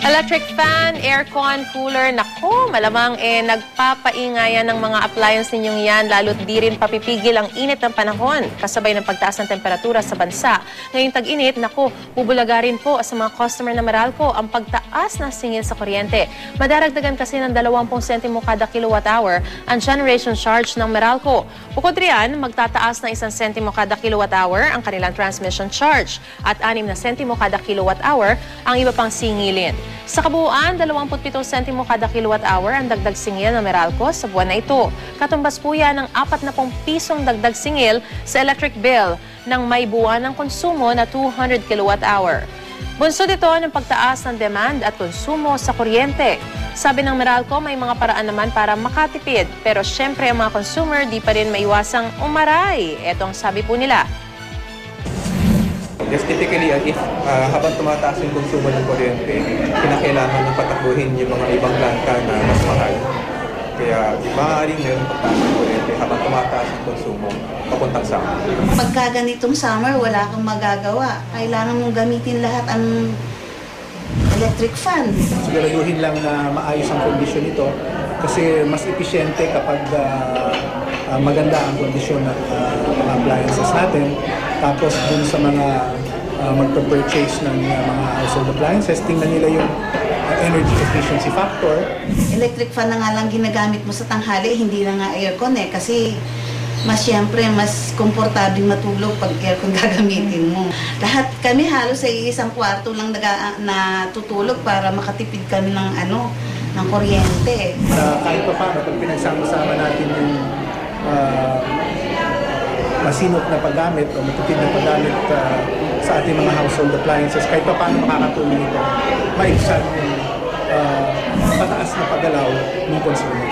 Electric fan, aircon, cooler, naku, malamang nagpapaingayan ng mga appliance ninyong yan, lalo't di rin papipigil ang init ng panahon. Kasabay ng pagtaas ng temperatura sa bansa. Ngayong tag-init, naku, bubulaga rin po sa mga customer na Meralco ang pagtaas ng singil sa kuryente. Madaragdagan kasi ng 20 sentimo kada kilowatt-hour ang generation charge ng Meralco. Bukod riyan, magtataas ng 1 sentimo kada kilowatt-hour ang kanilang transmission charge at 6 na sentimo kada kilowatt-hour ang iba pang singilin. Sa kabuuan, 27 sentimo kada kilowatt-hour ang dagdag singil ng Meralco sa buwan na ito. Katumbas po yan ng 40 pisong dagdag singil sa electric bill ng may buwan ng konsumo na 200 kilowatt-hour. Bunsod ito ng pagtaas ng demand at konsumo sa kuryente. Sabi ng Meralco, may mga paraan naman para makatipid. Pero syempre ang mga consumer di pa rin maiwasang umaray. Ito ang sabi po nila. Yes, typically, if habang tumataas yung konsumo ng kuryente, kinakailangan ng patakbuhin yung mga ibang planta na mas mahal. Kaya maaaring meron pagtaas ng kuryente habang tumataas yung konsumo papuntang summer. Pagka ganitong summer, wala kang magagawa. Kailangan mong gamitin lahat ang electric fan. Siguraduhin lang na maayos ang kondisyon nito kasi mas episyente kapag maganda ang kondisyon ng mga appliances natin. Tapos dun sa mga magpa-purchase ng mga household appliances, tingnan nila yung energy efficiency factor. Electric fan na nga lang ginagamit mo sa tanghali, hindi na nga aircon kasi siyempre, mas komportable matulog pag aircon gagamitin mo. Lahat kami halos sa isang kwarto lang natutulog para makatipid kami ng kuryente. Kahit pa paano, pag pinagsama-sama natin yung masinop na paggamit o matipid na paggamit sa ating mga household appliances, kahit pa paano makakatulong ito, maibsan yung pataas na paggalaw ng konsumo.